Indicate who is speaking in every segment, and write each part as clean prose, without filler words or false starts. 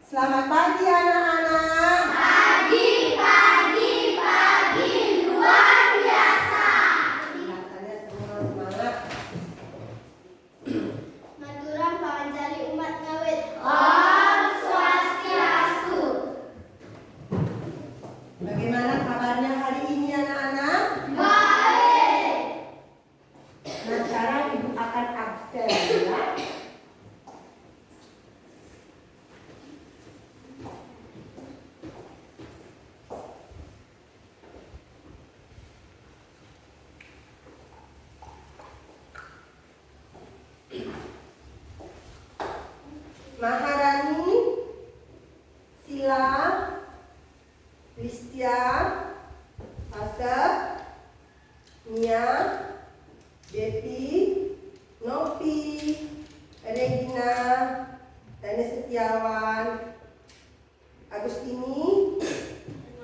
Speaker 1: Selamat pagi anak-anak.
Speaker 2: Pagi, luar biasa.
Speaker 1: Kelihatannya semua semangat.
Speaker 2: Maturan panjali umat ngawit. Om Swastiastu.
Speaker 1: Bagaimana kabarnya hari ini anak-anak?
Speaker 2: Baik.
Speaker 1: Nah, sekarang ibu akan absen ya. Maharani, Sila, Listia, Asep, Nia, Devi, Nopi, Regina, Tani Setiawan, Agustini.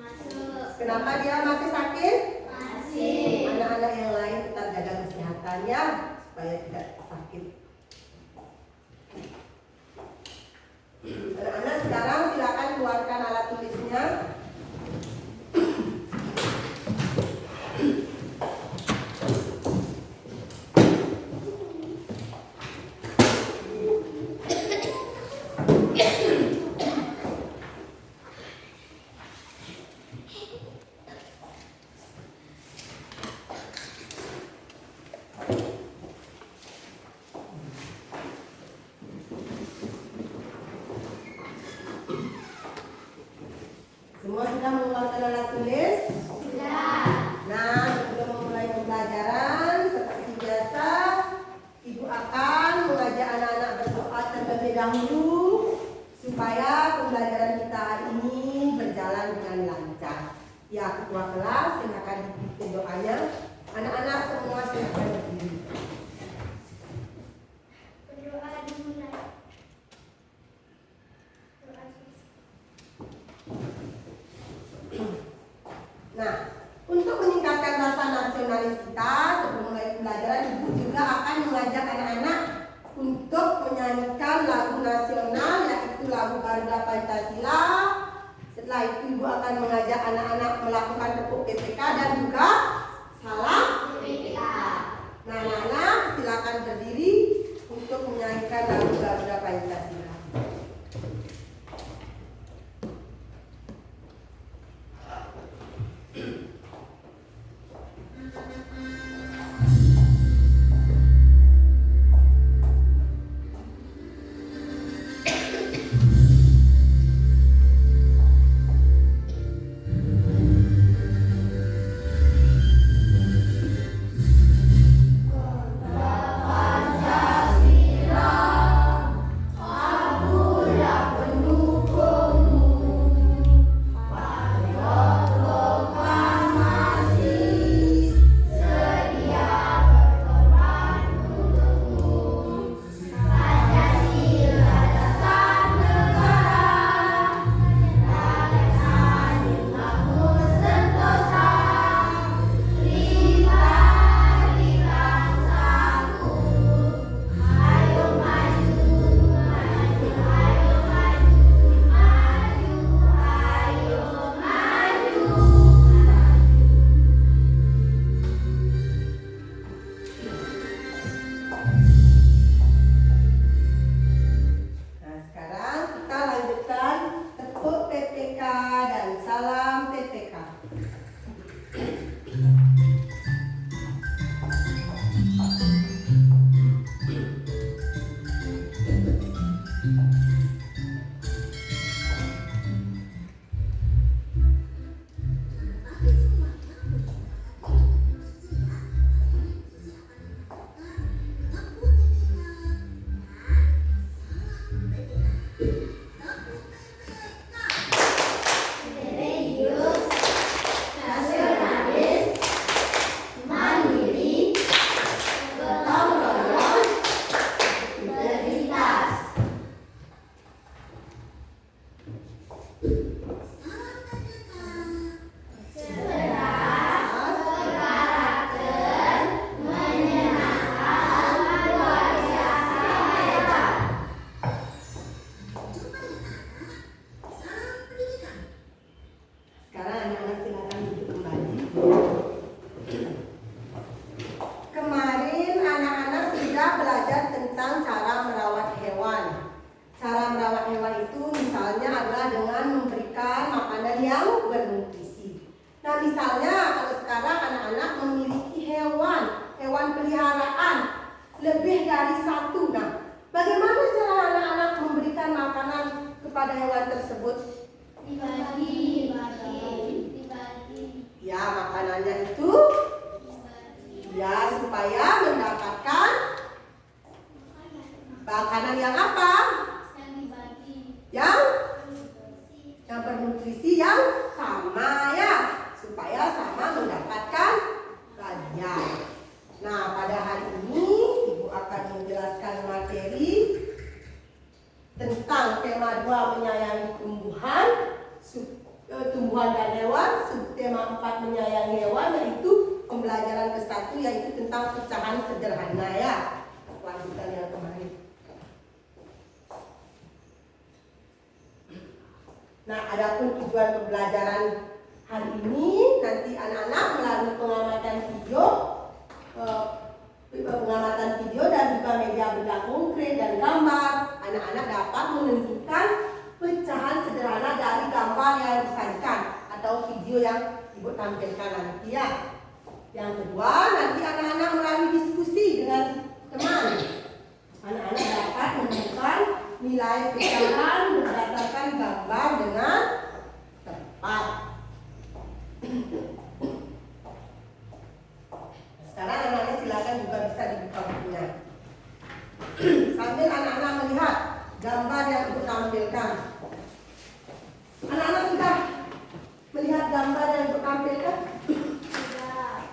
Speaker 2: Masuk.
Speaker 1: Kenapa dia masih sakit?
Speaker 2: Masih.
Speaker 1: Anak-anak yang lain tetap jaga kesehatannya supaya tidak sakit. Anak-anak sekarang silakan keluarkan alat tulisnya. Semua sudah mengeluarkan alat tulis?
Speaker 2: Sudah.
Speaker 1: Nah, sebelum memulai pembelajaran, seperti biasa, Ibu akan mengajak anak-anak berdoa terlebih dahulu supaya pembelajaran kita hari ini berjalan dengan lancar. Ya, ketua kelas, silakan dipimpin doanya. Anak-anak semua silakan berdiri.
Speaker 2: Berdoa dimulai. Doa.
Speaker 1: Nah, untuk meningkatkan rasa nasionalis kita, sebelum mulai pembelajaran, Ibu juga akan mengajak anak-anak untuk menyanyikan lagu nasional, yaitu lagu Garuda Pancasila. Setelah itu Ibu akan mengajak anak-anak melakukan tepuk PPK dan juga salam
Speaker 2: PPA.
Speaker 1: Nah, anak-anak silakan berdiri untuk menyanyikan lagu Garuda Pancasila. satu yaitu tentang pecahan sederhana ya. Lanjutan yang kemarin. Nah, adapun tujuan pembelajaran hari ini nanti anak-anak melalui pengamatan video dan juga media benda konkret dan gambar, anak-anak dapat menentukan pecahan sederhana dari gambar yang disajikan atau video yang ibu tampilkan nanti ya. Yang kedua, nanti anak-anak melalui diskusi dengan teman, anak-anak dapat menemukan nilai pecahan berdasarkan gambar dengan tepat. Sekarang anak-anak silakan juga bisa dibuka bukunya. Sambil anak-anak melihat gambar yang ibu tampilkan. Anak-anak sudah melihat gambar yang ibu tampilkan?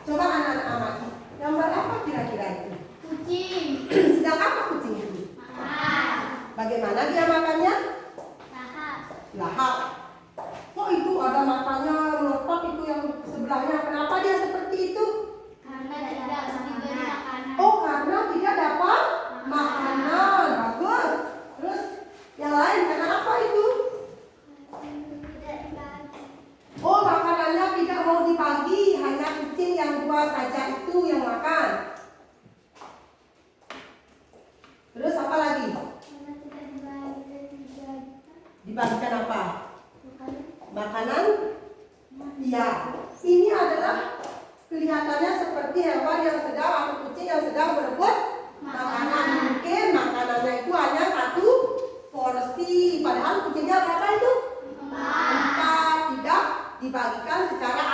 Speaker 1: Coba anak-anak amati. Gambar apa kira-kira itu?
Speaker 2: Kucing.
Speaker 1: Sedang apa kucing itu?
Speaker 2: Makan.
Speaker 1: Bagaimana dia makannya?
Speaker 2: Lahap.
Speaker 1: Lahap. Kok itu ada matanya melotot itu yang sebelahnya? Kenapa dia seperti itu?
Speaker 2: Karena tidak diberi makanan.
Speaker 1: Oh, karena tidak dapat makanan. Bagus. Terus yang lain karena apa itu?
Speaker 2: Tidak dibagi.
Speaker 1: Oh, makanannya tidak mau dibagi, hanya kucing yang dua saja itu yang makan. Terus apa lagi?
Speaker 2: Karena tidak dibagi dan tidak
Speaker 1: Dibagikan apa?
Speaker 2: makanan.
Speaker 1: Makanan? Iya. Ini adalah kelihatannya seperti hewan yang sedang atau kucing yang sedang berebut makanan. Mungkin makanannya itu hanya satu porsi, padahal kucingnya berapa itu? 4. Tidak dibagikan secara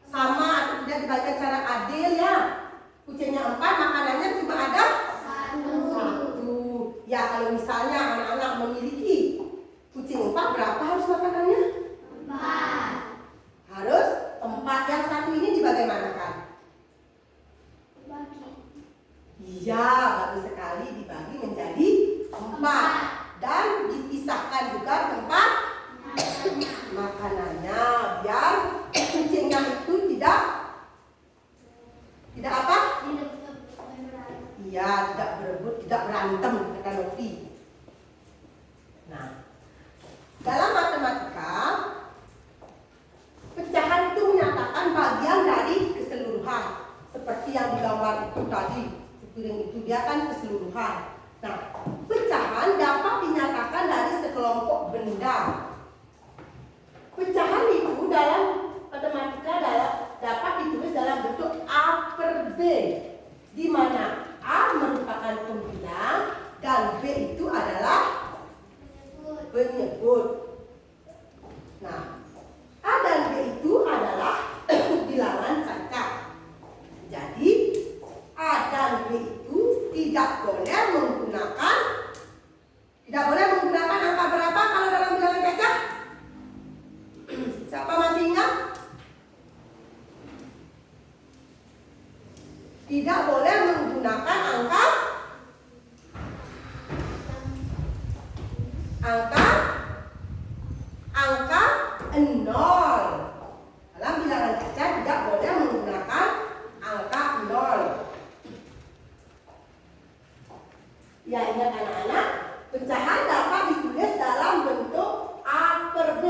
Speaker 1: sama atau tidak dibagikan secara adil ya. Kucingnya 4, makanannya cuma ada satu. Ya, kalau misalnya anak-anak memiliki kucing 4, berapa harus makanannya?
Speaker 2: 4.
Speaker 1: Harus 4. Yang satu ini dibagaimanakan?
Speaker 2: Bagi.
Speaker 1: Iya, bagus sekali, dibagi menjadi 4 dan dipisahkan juga tempat makanannya biar kucingnya itu tidak apa? Iya, tidak berebut, tidak berantem, kata Novi. Nah, dalam matematika pecahan itu menyatakan bagian dari keseluruhan seperti yang digambar itu tadi. Piring itu dia kan keseluruhan. Nah, pecahan dapat dinyatakan dari sekelompok benda. Pecahan itu dalam matematika dapat ditulis dalam bentuk A per B, di mana A merupakan pembilang dan B itu adalah penyebut. Nah, A dan B itu adalah bilangan cacat. Jadi A dan B itu tidak boleh menggunakan angka berapa kalau dalam bilangan cacat? Siapa masih ingat? Tidak boleh menggunakan angka 0. Dalam bilangan cacat tidak boleh menggunakan angka 0. Ya, ingat anak-anak, pecahan dapat ditulis dalam bentuk A per B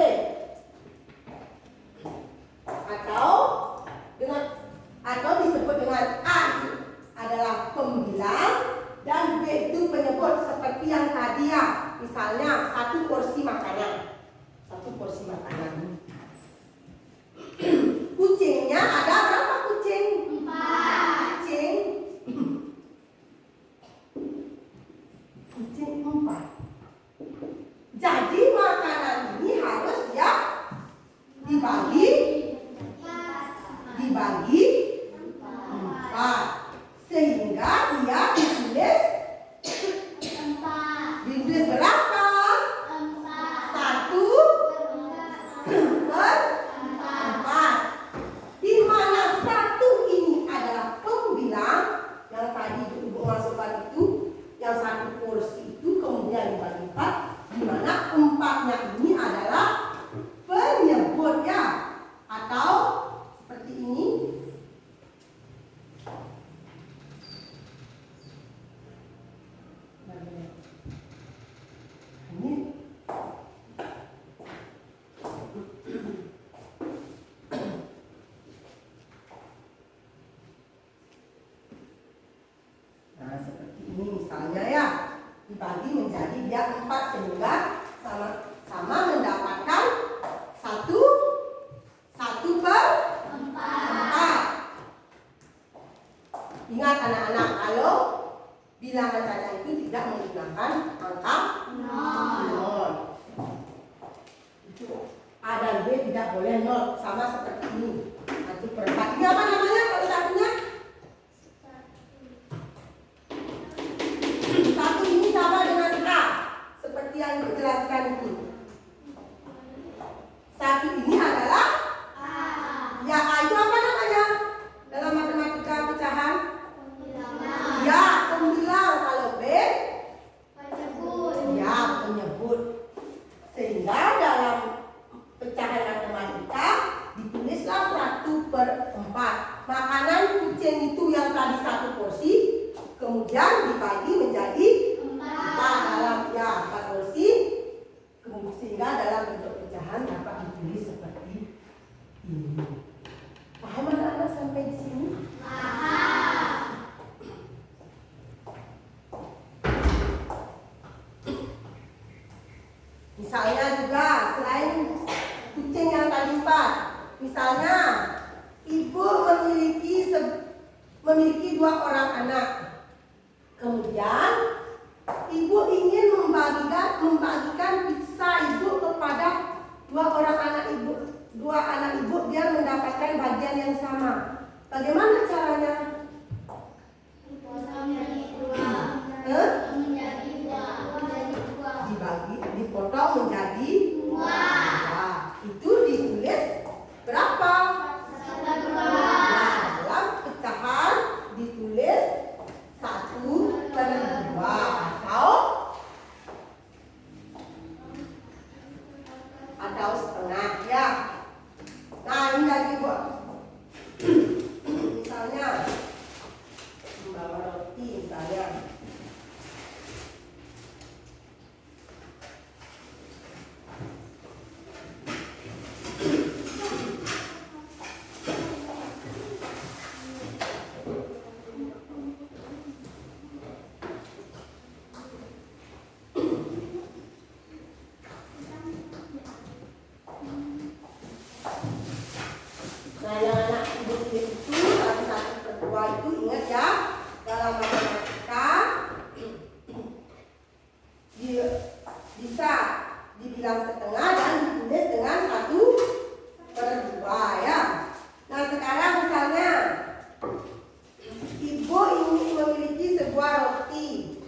Speaker 1: atau disebut dengan A adalah pembilang dan B itu penyebut seperti yang tadi ya. Misalnya satu porsi makanan. Kucingnya ada berapa kucing?
Speaker 2: 4.
Speaker 1: Kucing 4. Jadi makanan ini harus dia dibagi 4. 3, 4 sehingga sama-sama mendapatkan 1 per 4. Ingat anak-anak, kalau bilangan caca itu tidak menggunakan angka 0. A dan B tidak boleh 0, sama seperti ini. 1 per 4. Ini apa namanya kalau satunya? Satu ini sama dengan A, seperti yang dijelaskan itu. Satu ini adalah A. Ya, A itu apa namanya? Dalam matematika pecahan? Ya, pembilang. Kalau B? Ya, penyebut. Sehingga dalam pecahan matematika ditulislah 1 per 4. Makanan kucing itu yang tadi 1 porsi, kemudian dibagi menjadi 4 dalam 4 porsi, sehingga dalam bentuk pecahan dapat ditulis seperti ini. Paham anak-anak sampai di sini? Misalnya juga selain kucing yang tadi 4, misalnya ibu memiliki 2 orang anak. Kemudian ibu ingin membagikan pizza ibu kepada 2 anak ibu biar mendapatkan bagian yang sama. Bagaimana caranya? Dipotong menjadi 2. Itu ditulis berapa? 1. Dalam pecahan ditulis 1 per 2 atau setengah ya. Nah, ini lagi buat misalnya membawa roti misalnya. Nah, yang anak ibu itu dari 1 per 2 itu ingat ya, dalam matematika bisa dibilang setengah dan ditulis dengan 1 per 2 ya. Nah, sekarang misalnya ibu ingin memiliki sebuah roti,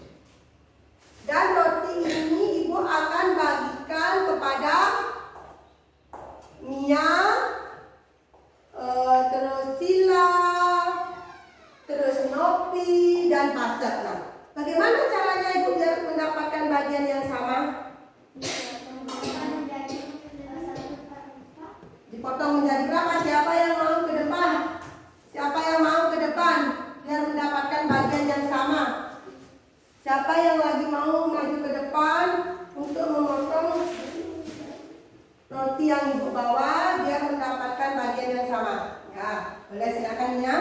Speaker 1: dan roti ini ibu akan bagikan kepada Mia, terus Sila, terus Nopi dan Pasek. Nah, bagaimana caranya ibu biar mendapatkan bagian yang sama? Dipotong menjadi berapa? Siapa yang mau ke depan? Siapa yang mau ke depan biar mendapatkan bagian yang sama? Siapa yang lagi mau maju ke depan untuk memotong roti yang ibu bawa biar mendapatkan bagian yang sama? Ya, boleh silakan ya.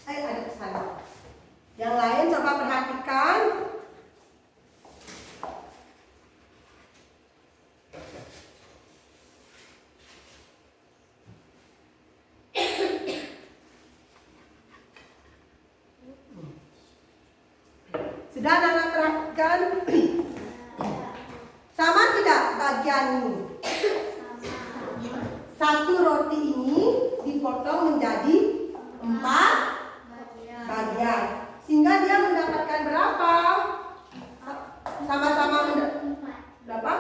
Speaker 1: Ada pesan. Yang lain coba perhatikan. Sudah anak perhatikan? Sama tidak bagian ini? Satu roti ini dipotong menjadi 4 bagian, sehingga dia mendapatkan berapa? Sama-sama berapa?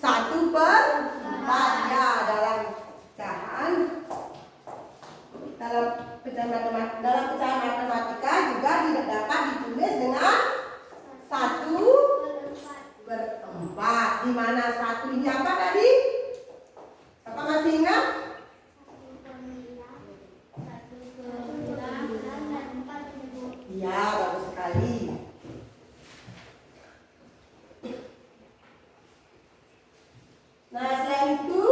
Speaker 1: 1 per 4 ya. Dalam pecahan matematika juga tidak dapat ditulis dengan 1 per 4. Di mana 1 ini apa tadi? Apa masih ingat? Ya, bagus sekali. Nah, selain itu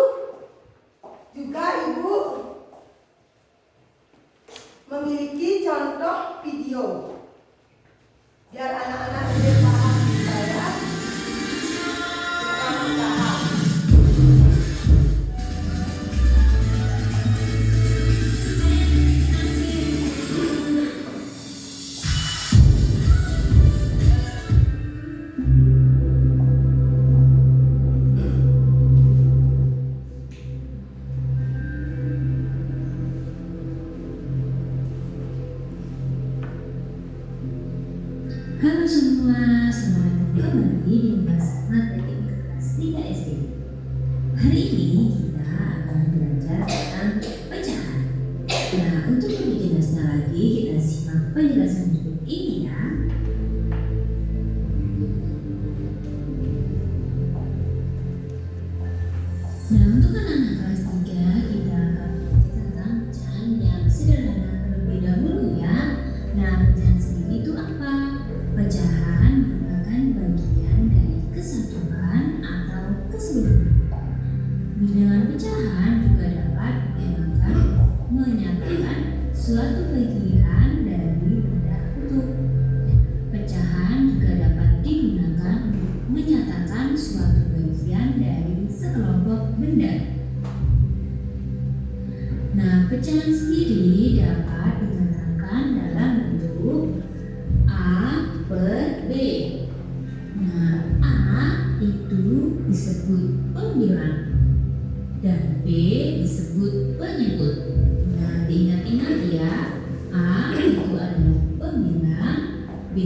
Speaker 3: Halo semua, selamat datang kembali di kelas matematika kelas 3 SD. Hari ini kita akan belajar tentang pecahan. Nah, untuk lebih jelasnya lagi, kita simak penjelasan berikut ini ya. Nah, untuk anak-anak kelas 3, kita akan belajar tentang pecahan yang sederhana terlebih dahulu ya. Nah, pecahan sendiri itu apa? Pecahan merupakan bagian dari kesatuan atau keseluruhan. Bilangan pecahan juga dapat digunakan menyatakan suatu bagian dari benda utuh. Pecahan juga dapat digunakan untuk menyatakan suatu bagian dari sekelompok benda. Nah, pecahan sendiri dapat dikatakan dalam bentuk A per B. Nah, A itu disebut pembilang dan B disebut penyebut. Nah, diingat-ingat ya, A itu adalah pembilang, B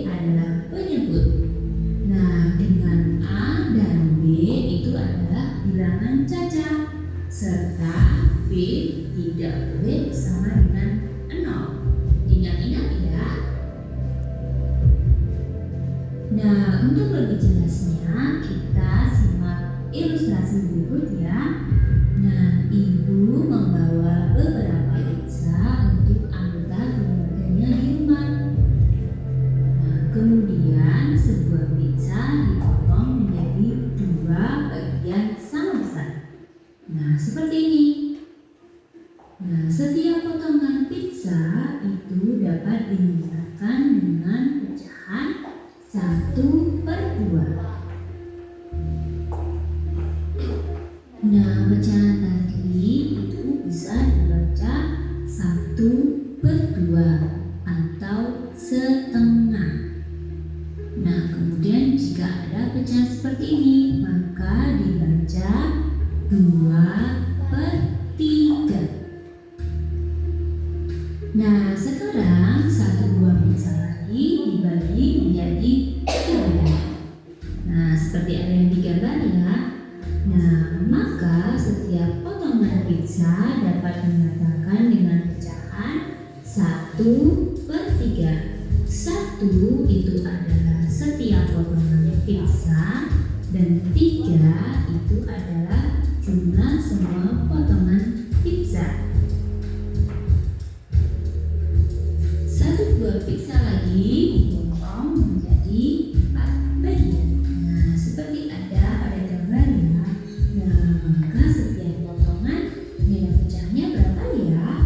Speaker 3: adalah penyebut. Nah, dengan A dan B itu adalah bilangan cacat, serta B tidak boleh sama dengan 0. Ingat-ingat ya. Nah, untuk lebih jelasnya kita simak ilustrasi berikut ya. Nah, ibu membawa beberapa pizza untuk anggota keluarganya di rumah. Nah, kemudian sebuah pizza dipotong menjadi 2 bagian sama besar. Nah, seperti ini. Nah, setiap potongan pizza itu dapat dinyatakan dengan pecahan 1/2. Nah, pecahan tadi itu bisa dibaca 1/2 atau setengah. Nah, kemudian jika ada pecahan seperti ini, maka dibaca 2/3. Nah, sekarang satu buah pizza lagi dibagi menjadi 3. Nah, seperti ada yang digambar ya. Nah, maka setiap potongan pizza dapat dinyatakan dengan pecahan 1/3. 1 itu adalah setiap potongan pizza dan 3 itu adalah jumlah semua potongan pizza. Satu buah pizza lagi dipotong menjadi 4 bagian. Nah, seperti ada pada gambar ya. Nah, maka setiap potongan nilai pecahnya berapa ya?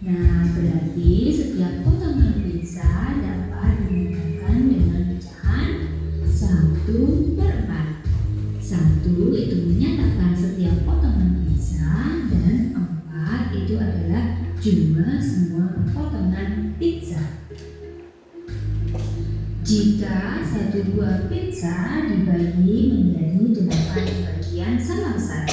Speaker 3: Nah, berarti setiap potongan pizza dapat dinyatakan dengan pecahan 1/4. 1 itu menyatakan setiap potongan pizza dan 4 itu adalah jumlah semua potongan pizza. Jika satu buah pizza dibagi menjadi 8 bagian sama besar.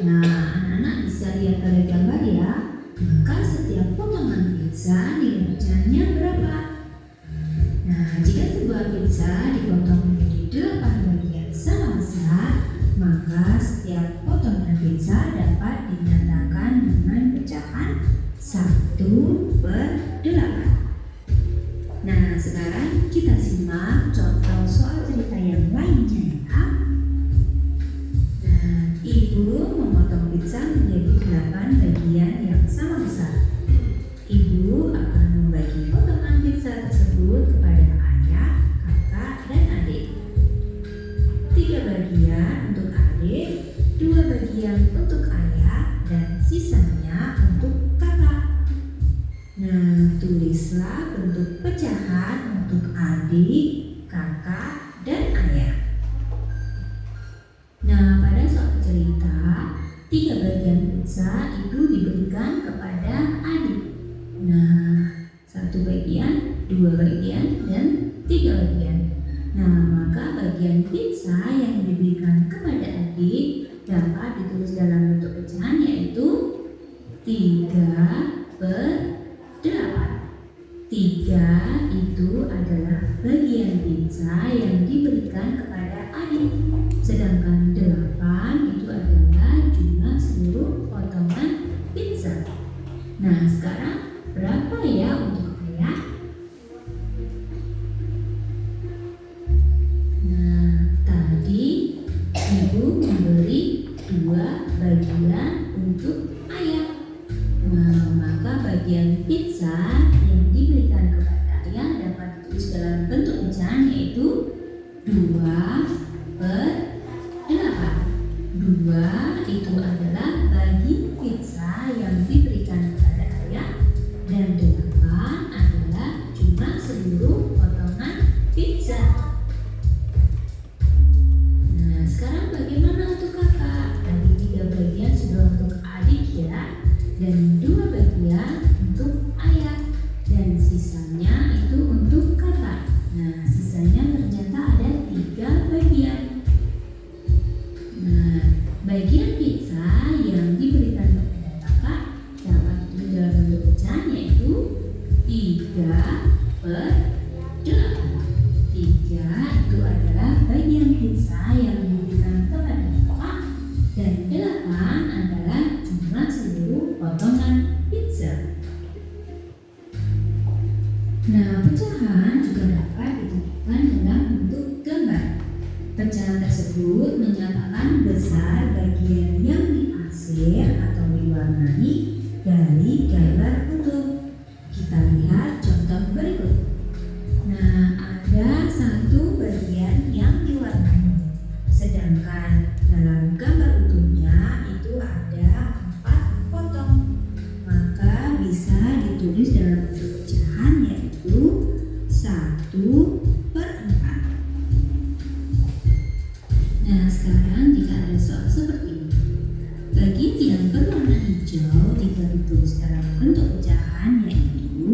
Speaker 3: Nah, anak-anak bisa lihat pada gambar ya. Maka setiap potongan pizza nilai pecahannya berapa? Nah, jika sebuah pizza dipotong menjadi 8 bagian sama besar, maka setiap potongan pizza dapat dinyatakan dengan pecahan 1/8. Nah, sekarang kita simak contoh soal cerita yang lainnya ya. Nah, ibu memotong pizza menjadi 8 bagian yang sama besar. Ibu akan membagi potongan pizza tersebut kepada ayah, kakak, dan adik. 3 bagian untuk adik, 2 bagian untuk ayah, dan sisanya untuk kakak. Nah, tulislah bentuk pecahan untuk adik, kakak, dan ayah. Nah, pada soal cerita, 3 bagian pizza itu diberikan kepada adik. Nah, 1 bagian, 2 bagian, dan 3 bagian. Nah, maka bagian pizza yang diberikan kepada adik dapat ditulis dalam bentuk pecahan yaitu 3/8. 3 3 itu adalah bagian pizza yang diberikan kepada adik. Sedangkan 8 itu adalah jumlah seluruh potongan pizza. Nah, sekarang berapa ya untuk ayah? Nah, tadi ibu memberi 2 bagian untuk ayah. Nah, maka bagian pizza yang diberikan kepada ayah dapat ditulis dalam bentuk pecahan, yaitu 2/8. 2 itu adalah bagi pizza yang diberikan kepada ayah, dan 8 adalah jumlah seluruh potongan pizza. Nah, sekarang bagaimana untuk kakak? Tadi 3 bagian sudah untuk adik ya, dan 2 bagian untuk ayah, dan sisanya itu untuk kakak. Nah, sisanya ternyata ada 3 bagian. Nah, bagian pizza yang diberikan kepada kakak dapat ditulis dalam bentuk pecahan, yaitu 3/8. 3 itu adalah bagian pizza yang diberikan kepada kakak, dan 8 adalah jumlah seluruh potongan pizza. Nah, pecahan juga dapat ditunjukkan dalam bentuk gambar. Pecahan tersebut menyatakan besar bagian yang diarsir atau diwarnai dari gambar utuh. Kita lihat contoh berikut. Nah, ada 1 bagian yang diwarnai, sedangkan dalam gambar utuhnya itu ada 4 potong. Maka bisa ditulis dalam bentuk pecahan, yaitu 1/4. Nah, sekarang jika ada soal seperti ini, bagian yang berwarna hijau jika ditulis dalam bentuk pecahan, yaitu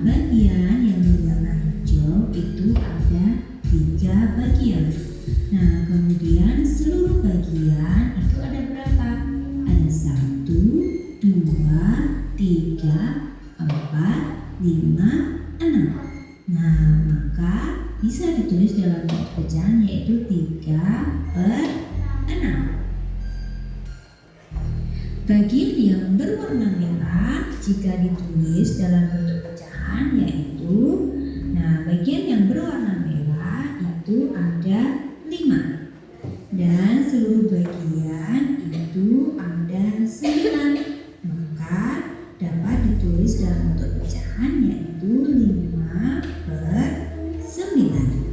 Speaker 3: bagian yang berwarna hijau itu ada 3 bagian. Nah, kemudian seluruh bagian itu ada berapa? Ada 1, 2, 3, 4, 5, 6. Nah, maka bisa ditulis dalam bentuk pecahan, yaitu 3/6. Bagian yang berwarna merah jika ditulis dalam bentuk pecahan, yaitu bagian yang berwarna merah itu ada 5, dan seluruh bagian itu ada 9. Maka dapat ditulis dalam bentuk pecahan, yaitu 5/9.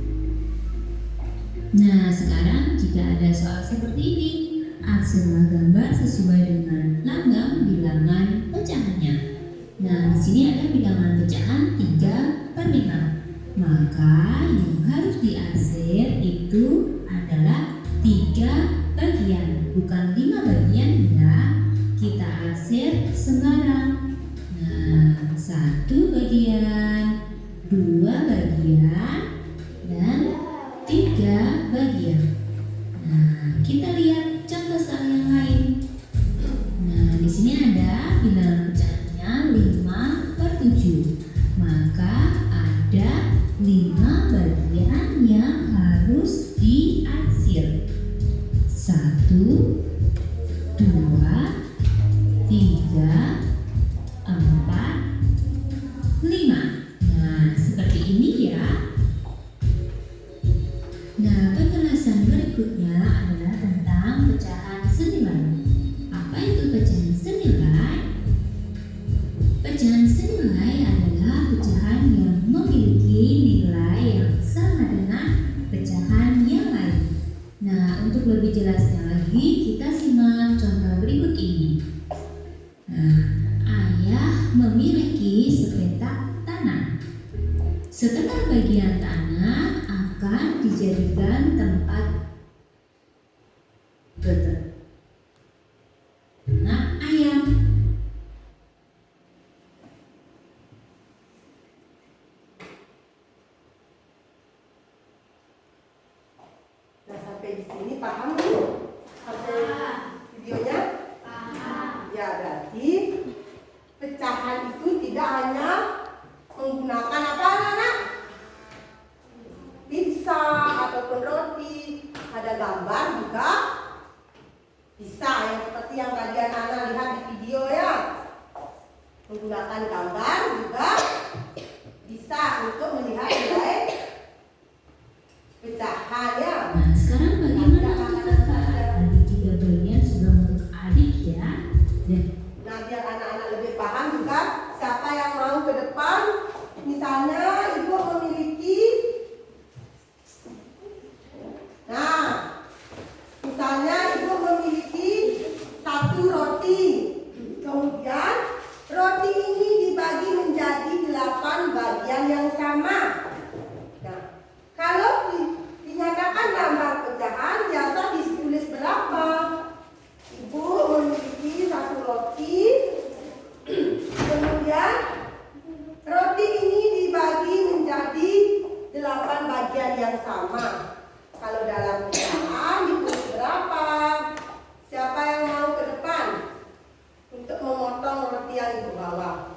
Speaker 3: Nah, sekarang jika ada soal seperti ini, arsirlah gambar sesuai dengan lambang bilangan pecahannya. Nah, di sini ada bilangan pecahan 3/5. Maka yang harus diarsir itu adalah 3 bagian, bukan 5 bagian ya. Kita arsir sembarang. Nah, 1 bagian, 2 bagian, dan 3 bagian. Nah, kita lihat contoh soal yang lain. Nah, di sini ada bilangan pecahannya 5/7. Maka ada 5 bagian yang harus diarsir. 1, 2, 3, 4, 5. Nah, seperti ini ya. Nah, penjelasan berikutnya adalah tentang pecahan senilai. Apa itu pecahan senilai? Pecahan senilai adalah pecahan yang memiliki nilai yang sama dengan pecahan yang lain. Nah, untuk lebih jelasnya lagi, kita simak contoh berikut ini. Nah, ayah memiliki sepetak tanah. Setengah bagian tanah akan dijadikan tempat beternak ayam.
Speaker 1: Nah, sampai di sini paham belum? Sampai videonya? Ya, berarti pecahan itu tidak hanya menggunakan menggunakan apa anak-anak? Pizza ataupun roti. Ada gambar juga bisa, yang seperti yang tadi anak-anak lihat di video ya. Menggunakan gambar juga bisa untuk melihat nilai pecahan ya.
Speaker 3: Nah, sekarang bagaimana untuk kakak? Bagi 3 bagian sudah untuk adik ya. Dan
Speaker 1: Nah, biar anak-anak lebih paham juga, siapa yang mau ke depan, misalnya ibu memiliki, nah, misalnya ibu memiliki 1 roti, kemudian roti ini dibagi menjadi 8 bagian yang sama. Nah, kalau dinyatakan gambar pecahan, biasa ditulis berapa? Ibu memiliki 1 roti, kemudian roti ini dibagi menjadi 8 bagian yang sama. Kalau dalam pecahan ditulis berapa? Siapa yang mau ke depan untuk memotong roti yang ibu bawa?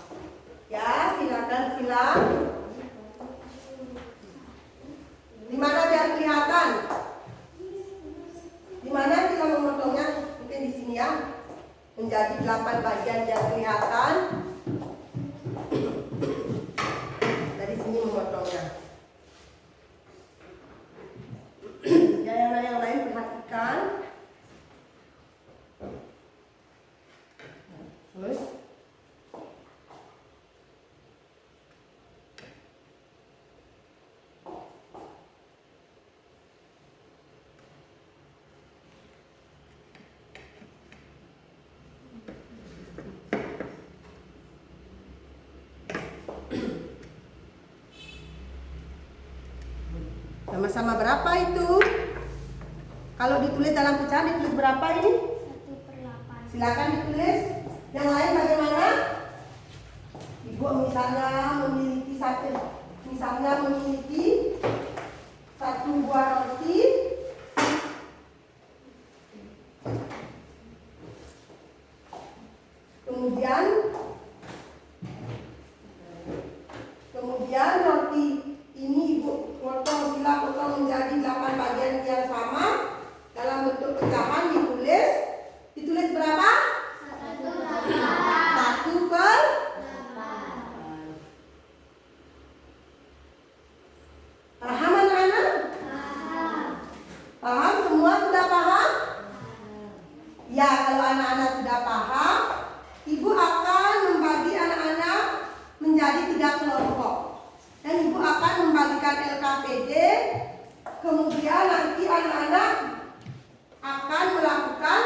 Speaker 1: Ya, silakan. Di mana biar kelihatan? Di mana sila memotongnya? Mungkin di sini ya. Menjadi 8 bagian yang kelihatan. Dari sini memotongnya. Yang lain perhatikan. Terus sama-sama berapa itu? Kalau ditulis dalam pecahan ditulis berapa ini?
Speaker 2: 1/8.
Speaker 1: Silakan ditulis. Yang lain bagaimana? Ibu misalnya memiliki satu buah roti. Kemudian roti ini ibu potong menjadi 8 bagian yang sama dalam bentuk pecahan, ditulis berapa? 1/8. Paham anak-anak? Paham? Semua sudah paham? Ya, kalau anak-anak sudah paham, ibu akan membagi anak-anak menjadi 3 kelompok. Dan ibu akan membagikan LKPD. Kemudian nanti anak-anak akan melakukan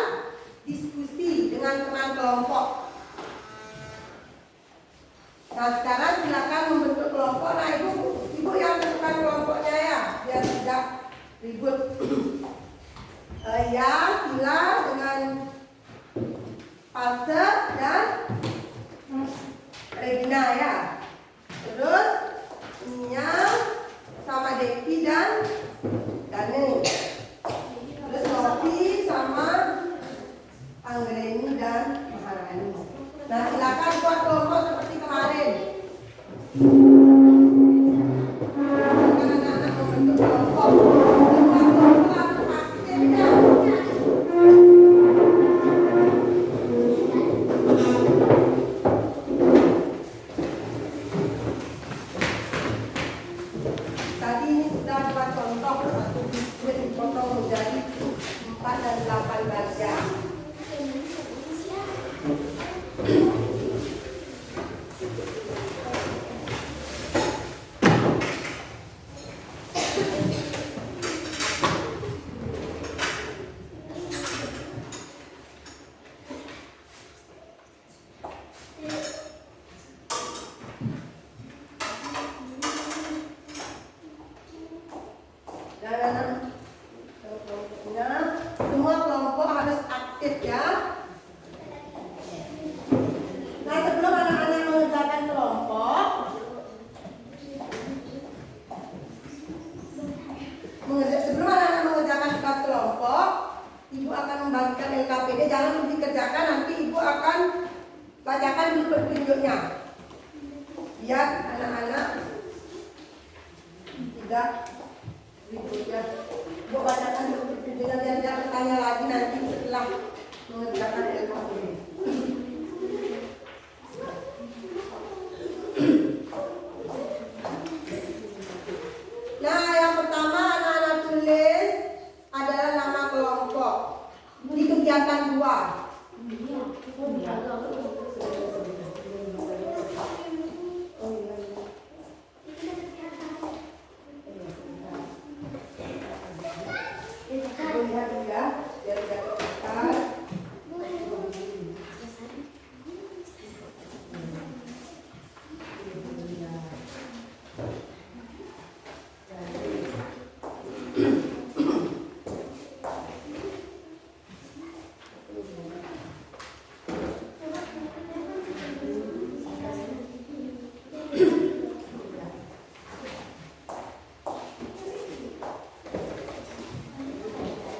Speaker 1: diskusi dengan teman kelompok. Nah, sekarang silakan membentuk kelompok. Nah, ibu yang tentukan kelompoknya ya, biar tidak ribut. Ya, Sila dengan Fase dan Regina ya. Terus Nia sama Devi dan Dani. Terus Novi sama Anggreni dan Maharani. Nah, silakan buat kelompok seperti kemarin. Silakan anak-anak membentuk kelompok. Semua kelompok harus aktif ya. Tadi ini sudah buat contoh, satu biskuit dipotong menjadi 4 dan 8 bagian. Dan semua kelompok harus aktif ya. Nah, sebelum anak-anak mengerjakan kelompok, tugas kelompok, ibu akan membagikan LKPD. Jangan dulu dikerjakan, nanti ibu akan bacakan dulu petunjuknya. Biar anak-anak Udah. Berikutnya. Gue bacakan dengan biar jangan tanya lagi nanti setelah mengerjakan LKP. Nah, yang pertama anak-anak tulis adalah nama kelompok di kegiatan 2. Lihat dulu ya, biar tidak kecepatan.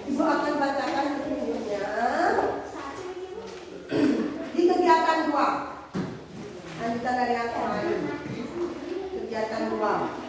Speaker 1: Ibu akan bacakan sebelumnya di kegiatan 2. Lanjutan dari yang kemarin. Kegiatan 2.